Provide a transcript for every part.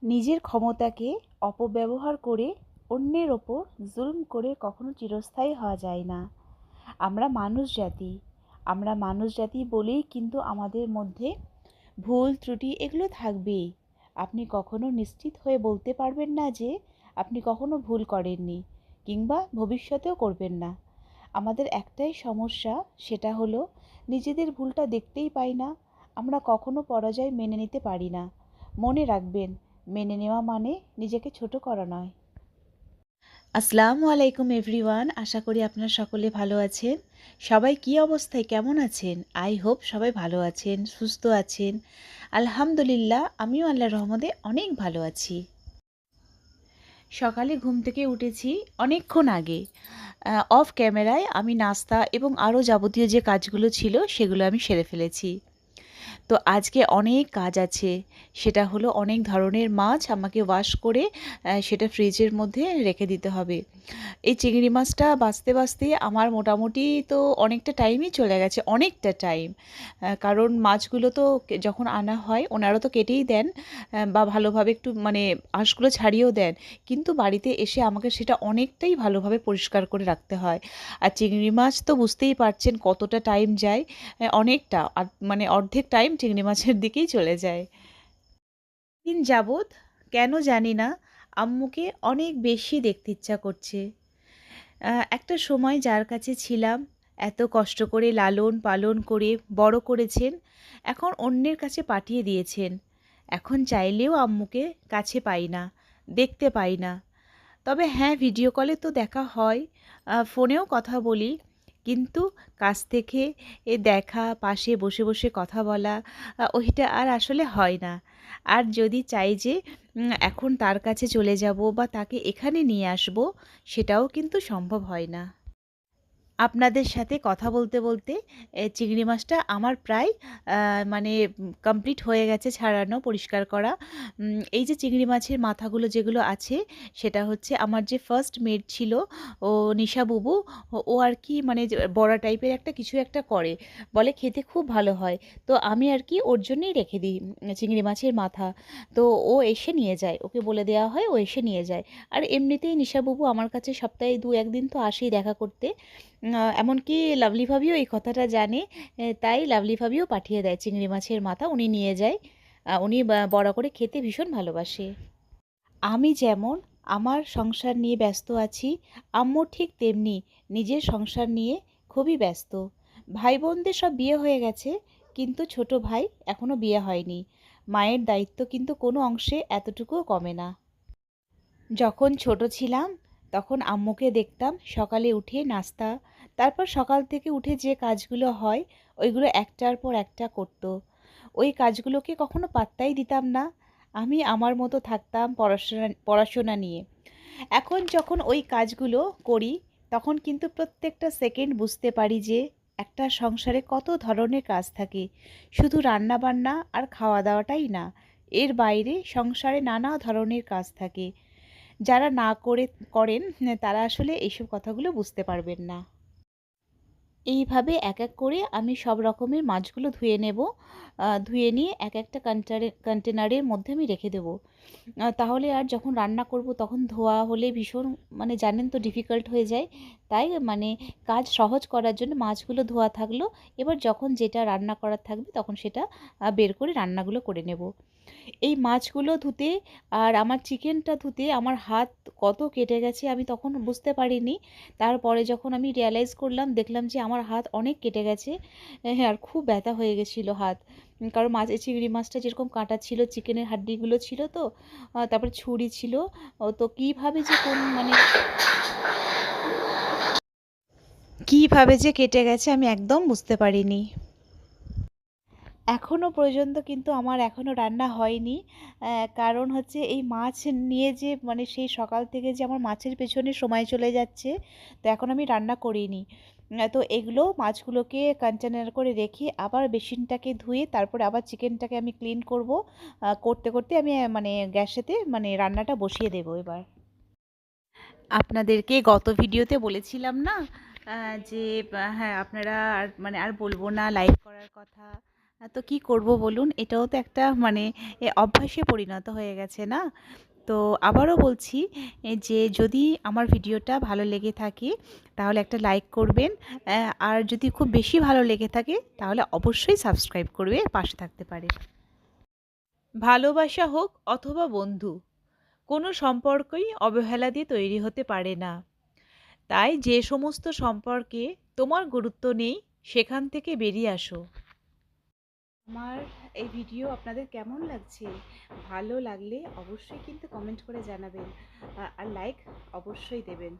নিজের ক্ষমতাকে অপব্যবহার করে অন্যের ওপর জুলুম করে কখনো চিরস্থায়ী হওয়া যায় না। আমরা মানুষ জাতি। আমরা মানুষ জাতি বলেই কিন্তু আমাদের মধ্যে ভুল ত্রুটি এগুলো থাকবেই। আপনি কখনো নিশ্চিত হয়ে বলতে পারবেন না যে আপনি কখনো ভুল করেননি, কিংবা ভবিষ্যতেও করবেন না। আমাদের একটাই সমস্যা, সেটা হলো নিজেদের ভুলটা দেখতেই পাই না। আমরা কখনো পরাজয় মেনে নিতে পারি না। মনে রাখবেন, মেনে নেওয়া মানে নিজেকে ছোট করা নয়। আসসালামু আলাইকুম এভরিওয়ান, আশা করি আপনারা সকলে ভালো আছেন। সবাই কী অবস্থায় কেমন আছেন? আই হোপ সবাই ভালো আছেন, সুস্থ আছেন। আলহামদুলিল্লাহ, আমিও আল্লাহর রহমতে অনেক ভালো আছি। সকালে ঘুম থেকে উঠেছি অনেকক্ষণ আগে। অফ ক্যামেরায় আমি নাস্তা এবং আরও যাবতীয় যে কাজগুলো ছিল সেগুলো আমি সেরে ফেলেছি। তো আজকে অনেক কাজ আছে। সেটা হলো অনেক ধরনের মাছ আমাকে ওয়াশ করে সেটা ফ্রিজের মধ্যে রেখে দিতে হবে। এই চিংড়ি মাছটা বাছতে বাছতে আমার মোটামুটি তো অনেকটা টাইমই চলে গেছে, অনেকটা টাইম। কারণ মাছগুলো তো যখন আনা হয় ওনারা তো কেটেই দেন, বা ভালোভাবে একটু মানে আঁশগুলো ছাড়িয়েও দেন। কিন্তু বাড়িতে এসে আমাকে সেটা অনেকটাই ভালোভাবে পরিষ্কার করে রাখতে হয়। আর চিংড়ি মাছ তো বুঝতেই পারছেন কতটা টাইম যায়। অনেকটা, আর মানে অর্ধেক টাইম চিংড়ি মাছের দিকেই চলে যায়। দিন যাবৎ কেন জানি না আম্মুকে অনেক বেশি দেখতে ইচ্ছা করছে। একটা সময় যার কাছে ছিলাম, এত কষ্ট করে লালন পালন করে বড় করেছেন, এখন অন্যের কাছে পাঠিয়ে দিয়েছেন। এখন চাইলেও আম্মুকে কাছে পাই না, দেখতে পাই না। তবে হ্যাঁ, ভিডিও কলে তো দেখা হয়, ফোনেও কথা বলি, কিন্তু কাছ থেকে দেখা, পাশে বসে বসে কথা বলা, ওইটা আর আসলে হয় না। আর যদি চাই যে এখন তার কাছে চলে যাব বা তাকে এখানে নিয়ে আসব, সেটাও কিন্তু সম্ভব হয় না। আপনাদের সাথে কথা বলতে বলতে চিংড়ি মাছটা আমার প্রায় মানে কমপ্লিট হয়ে গেছে ছাড়ানো, পরিষ্কার করা। এই যে চিংড়ি মাছের মাথাগুলো যেগুলো আছে, সেটা হচ্ছে আমার যে ফার্স্ট মেড ছিল, ও নিশা বুবু, ও আর কি মানে যে বড়া টাইপের একটা কিছু একটা করে, বলে খেতে খুব ভালো হয়। তো আমি আর কি ওর জন্যই রেখে দিই চিংড়ি মাছের মাথা। তো ও এসে নিয়ে যায়, ওকে বলে দেওয়া হয়, ও এসে নিয়ে যায়। আর এমনিতেই নিশা বুবু আমার কাছে সপ্তাহে ২-১ দিন তো আসেই দেখা করতে। এমনকি লাভলি ভাবিও এই কথাটা জানে। তাই লাভলি ভাবিও পাঠিয়ে দেয় চিংড়ি মাছের মাথা, উনি নিয়ে যায়। উনি বড়া করে খেতে ভীষণ ভালোবাসে। আমি যেমন আমার সংসার নিয়ে ব্যস্ত আছি, আম্মু ঠিক তেমনি নিজের সংসার নিয়ে খুবই ব্যস্ত। ভাই বোনদের সব বিয়ে হয়ে গেছে, কিন্তু ছোট ভাই এখনও বিয়ে হয়নি। মায়ের দায়িত্ব কিন্তু কোনো অংশে এতটুকুও কমে না। যখন ছোট ছিলাম তখন আম্মুকে দেখতাম সকালে উঠে নাস্তা, তারপর সকাল থেকে উঠে যে কাজগুলো হয় ওইগুলো একটার পর একটা করতো। ওই কাজগুলোকে কখনো পাত্তাই দিতাম না। আমি আমার মতো থাকতাম পড়াশোনা পড়াশোনা নিয়ে। এখন যখন ওই কাজগুলো করি, তখন কিন্তু প্রত্যেকটা সেকেন্ড বুঝতে পারি যে একটা সংসারে কত ধরনের কাজ থাকে। শুধু রান্না বান্না আর খাওয়া দাওয়াটাই না, এর বাইরে সংসারে নানা ধরনের কাজ থাকে। যারা না করেন তারা আসলে এইসব কথাগুলো বুঝতে পারবেন না। এইভাবে এক এক করে আমি সব রকমের মাছগুলো ধুয়ে নেব। ধুয়ে নিয়ে এক একটা কন্টেনারের মধ্যে আমি রেখে দেবো। তাহলে আর যখন রান্না করব তখন ধোয়া হলে ভীষণ মানে জানেন তো ডিফিকাল্ট হয়ে যায়। তাই মানে কাজ সহজ করার জন্য মাছগুলো ধোয়া থাকলো। এবার যখন যেটা রান্না করার থাকবে তখন সেটা বের করে রান্নাগুলো করে নেব। এই মাছগুলো ধুতে আর আমার চিকেনটা ধুতে আমার হাত কত কেটে গেছে আমি তখন বুঝতে পারিনি। তারপরে যখন আমি রিয়ালাইজ করলাম, দেখলাম যে আমার হাত অনেক কেটে গেছে। হ্যাঁ, আর খুব ব্যথা হয়ে গেছিলো হাত। কারণ চিংড়ি মাছটা যেরকম কাটা ছিল, চিকেনের হাড্ডিগুলো ছিল তো, তারপরে ছুরি ছিল। তো কীভাবে যে কোন মানে কীভাবে যে কেটে গেছে আমি একদম বুঝতে পারিনি। এখনও পর্যন্ত কিন্তু আমার এখনও রান্না হয়নি। কারণ হচ্ছে এই মাছ নিয়ে যে মানে সেই সকাল থেকে যে আমার মাছের পেছনে সময় চলে যাচ্ছে, তো এখন আমি রান্না করিনি। তো এগুলো মাছগুলোকে কন্টেনার করে রেখে আবার বেসিনটাকে ধুয়ে তারপরে আবার চিকেনটাকে আমি ক্লিন করব। করতে করতে আমি মানে গ্যাসেতে মানে রান্নাটা বসিয়ে দেবো এবার। আপনাদেরকে গত ভিডিওতে বলেছিলাম না যে হ্যাঁ, আপনারা আর মানে আর বলবো না লাইক করার কথা। তো কি করব বলুন? এটাও তো একটা মানে অভ্যাসে পরিণত হয়ে গেছে না? তো আবারও বলছি যে যদি আমার ভিডিওটা ভালো লেগে থাকে তাহলে একটা লাইক করবেন। আর যদি খুব বেশি ভালো লেগে থাকে তাহলে অবশ্যই সাবস্ক্রাইব করবে, পাশে থাকতে পারে। ভালোবাসা হোক অথবা বন্ধু, কোনো সম্পর্কই অবহেলা দিয়ে তৈরি হতে পারে না। তাই যে সমস্ত সম্পর্কে তোমার গুরুত্ব নেই সেখান থেকে বেরিয়ে আসো। আমার এই ভিডিও আপনাদের কেমন লাগছে? ভালো লাগলে অবশ্যই কিন্তু কমেন্ট করে জানাবেন, আর লাইক অবশ্যই দেবেন।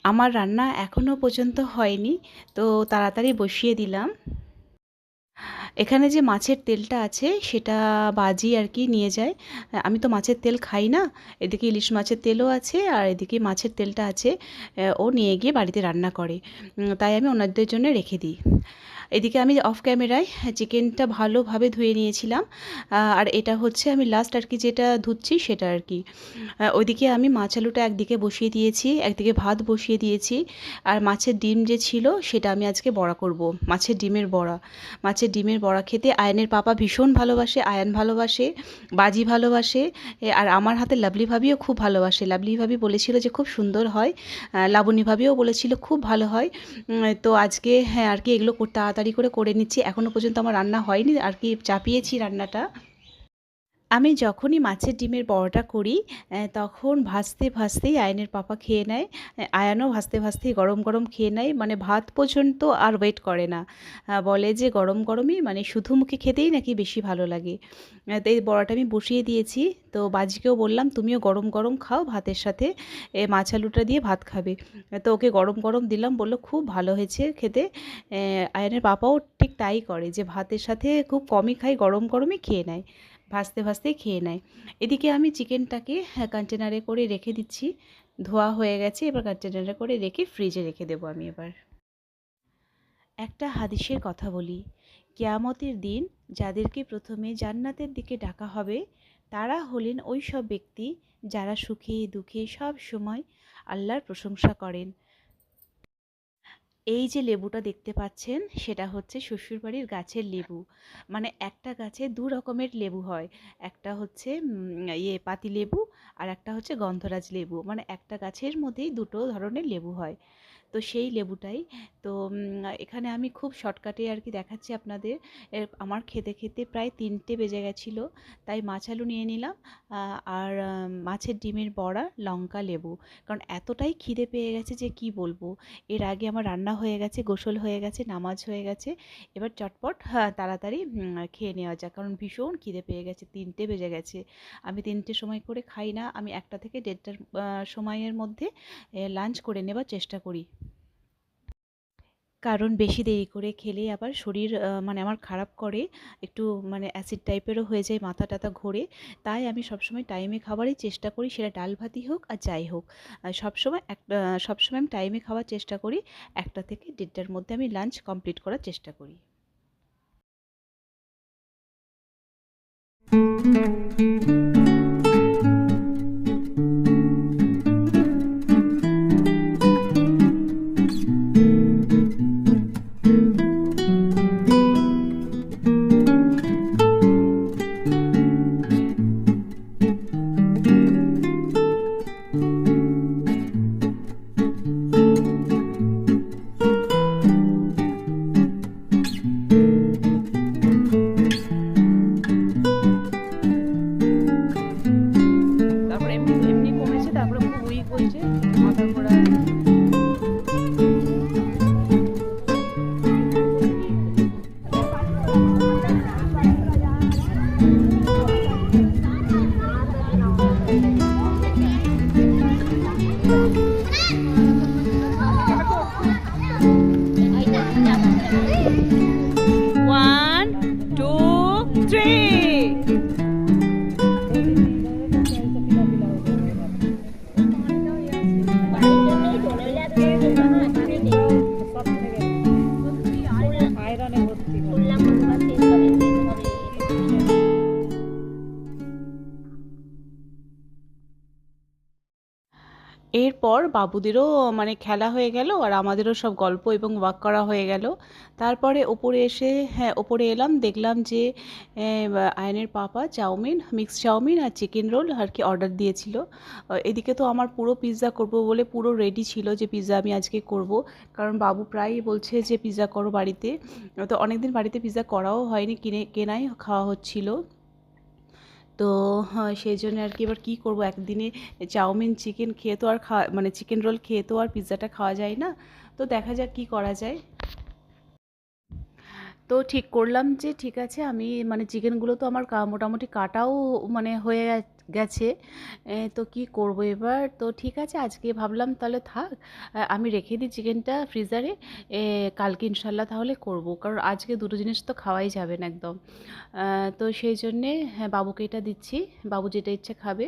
আমার রান্না এখনো পর্যন্ত হয়নি, তো তাড়াতাড়ি বসিয়ে দিলাম। এখানে যে মাছের তেলটা আছে সেটা বাজি আর কি নিয়ে যায়। আমি তো মাছের তেল খাই না। এদিকে ইলিশ মাছের তেলও আছে আর এদিকে মাছের তেলটা আছে। ও নিয়ে গিয়ে বাড়িতে রান্না করে। তাই আমি ওনাদের জন্য রেখে দিই। এদিকে আমি অফ ক্যামেরায় চিকেনটা ভালোভাবে ধুয়ে নিয়েছিলাম। আর এটা হচ্ছে আমি লাস্ট আর কি যেটা ধুচ্ছি সেটা আর কি। ওইদিকে আমি মাছ আলুটা একদিকে বসিয়ে দিয়েছি, একদিকে ভাত বসিয়ে দিয়েছি। আর মাছের ডিম যে ছিল সেটা আমি আজকে বড়া করব, মাছের ডিমের বড়া। মাছের ডিমের বড়া খেতে আয়ানের পাপা ভীষণ ভালোবাসে, আয়ান ভালোবাসে, বাজি ভালোবাসে। আর আমার হাতে লাভলি ভাবিও খুব ভালোবাসে। লাভলি ভাবি বলেছিল যে খুব সুন্দর হয়, লাবণী ভাবিও বলেছিল খুব ভালো হয়। তো আজকে হ্যাঁ আর কি এগুলো তাড়াতাড়ি করে করে নিচ্ছি। এখনও পর্যন্ত আমার রান্না হয়নি আর কি, চাপিয়েছি রান্নাটা। আমি যখনই মাছের ডিমের বড়াটা করি তখন ভাজতে ভাজতেই আয়ানের পাপা খেয়ে নেয়। আয়ানও ভাজতে ভাজতেই গরম গরম খেয়ে নেয়, মানে ভাত পর্যন্ত আর ওয়েট করে না। বলে যে গরম গরমই মানে শুধু মুখে খেতেই নাকি বেশি ভালো লাগে। তো এই বড়াটা আমি বসিয়ে দিয়েছি। তো বাজিকেও বললাম তুমিও গরম গরম খাও ভাতের সাথে, মাছ আলুটা দিয়ে ভাত খাবে। তো ওকে গরম গরম দিলাম, বললো খুব ভালো হয়েছে খেতে। আয়ানের পাপাও ঠিক তাই করে, যে ভাতের সাথে খুব কমই খায়, গরম গরমই খেয়ে নেয়, ভাজতে ভাজতেই খেয়ে নেয়। এদিকে আমি চিকেনটাকে কন্টেনারে করে রেখে দিচ্ছি। ধোয়া হয়ে গেছে, এবার কন্টেনারে করে রেখে ফ্রিজে রেখে দেবো আমি এবার। একটা হাদিসের কথা বলি, কিয়ামতের দিন যাদেরকে প্রথমে জান্নাতের দিকে ডাকা হবে তারা হলেন ওই সব ব্যক্তি যারা সুখে দুঃখে সব সময় আল্লাহর প্রশংসা করেন। এই যে লেবুটা দেখতে পাচ্ছেন সেটা হচ্ছে শ্বশুরবাড়ির গাছের লেবু। মানে একটা গাছে দু রকমের লেবু হয়, একটা হচ্ছে পাতিলেবু আর একটা হচ্ছে গন্ধরাজ লেবু। মানে একটা গাছের মধ্যেই দুটো ধরনের লেবু হয়। তো সেই লেবুটাই। তো এখানে আমি খুব শর্টকাটে আর কি দেখাচ্ছি আপনাদের। আমার খেতে খেতে প্রায় 3টে বেজে গেছিলো, তাই মাছ আলু নিয়ে নিলাম। আর মাছের ডিমের বড়া, লঙ্কা, লেবু। কারণ এতটাই খিদে পেয়ে গেছে যে কি বলবো। এর আগে আমার রান্না হয়ে গেছে, গোসল হয়ে গেছে, নামাজ হয়ে গেছে। এবার চটপট তাড়াতাড়ি খেয়ে নেওয়া যাক, কারণ ভীষণ খিদে পেয়ে গেছে, 3টে বেজে গেছে। আমি 3টের সময় করে খাই না, আমি 1টা থেকে 1:30টার সময়ের মধ্যে লাঞ্চ করে নেবার চেষ্টা করি। কারণ বেশি দেরি করে খেলে আবার শরীর মানে আমার খারাপ করে, একটু মানে অ্যাসিড টাইপেরও হয়ে যায়, মাথা টাথা ঘোরে। তাই আমি সবসময় টাইমে খাবারই চেষ্টা করি, সেটা ডাল ভাতই হোক আর যাই হোক। সবসময় আমি টাইমে খাওয়ার চেষ্টা করি। 1টা থেকে 1:30টার মধ্যে আমি লাঞ্চ কমপ্লিট করার চেষ্টা করি। পর বাবুদেরও মানে খেলা হয়ে গেল আর আমাদেরও সব গল্প এবং ওয়াক করা হয়ে গেল। তারপরে ওপরে এসে ওপরে এলাম, দেখলাম যে আয়নের পাপা চাউমিন, মিক্স চাউমিন আর চিকেন রোল আর কি অর্ডার দিয়েছিল। এদিকে তো আমার পুরো পিৎজা করব বলে পুরো রেডি ছিল যে পিৎজা আমি আজকে করব, কারণ বাবু প্রায়ই বলছে যে পিৎজা করো বাড়িতে। তো অনেকদিন বাড়িতে পিৎজা করাও হয়নি, কেনাই খাওয়া হচ্ছিল। তো সেই জন্য আর কি এবার কী করবো, একদিনে চাউমিন চিকেন খেয়ে তো আর খাওয়া মানে চিকেন রোল খেয়ে তো আর পিৎজাটা খাওয়া যায় না। তো দেখা যাক কী করা যায়। তো ঠিক করলাম যে ঠিক আছে, আমি মানে চিকেনগুলো তো আমার মোটামুটি কাটাও মানে হয়ে গেছে। তো কি করব এবার, তো ঠিক আছে আজকে ভাবলাম তাহলে থাক, আমি রেখে দিই চিকেনটা ফ্রিজারে, কালকে ইনশাল্লাহ তাহলে করব, কারণ আজকে দুটো জিনিস তো খাওয়াই যাবে না একদম। তো সেই জন্যে হ্যাঁ বাবুকে এটা দিচ্ছি, বাবু যেটা ইচ্ছে খাবে।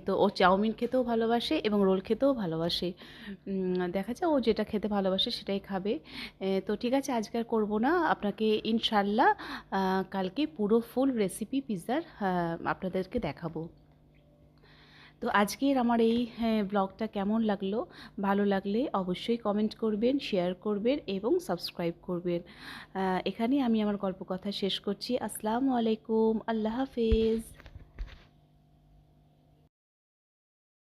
তো ও চাউমিন খেতেও ভালোবাসে এবং রোল খেতেও ভালোবাসে। দেখা যায় ও যেটা খেতে ভালোবাসে সেটাই খাবে। তো ঠিক আছে আজকে আর করবো না, আপনাকে ইনশাল্লাহ কালকে পুরো ফুল রেসিপি পিৎজার আপনাদেরকে দেখাবো। তো আজকের আমার এই ব্লগটা কেমন লাগলো, ভালো লাগলে অবশ্যই কমেন্ট করবেন, শেয়ার করবেন এবং সাবস্ক্রাইব করবেন। এখানেই আমি আমার গল্প কথা শেষ করছি। আসসালামু আলাইকুম, আল্লাহ হাফেজ।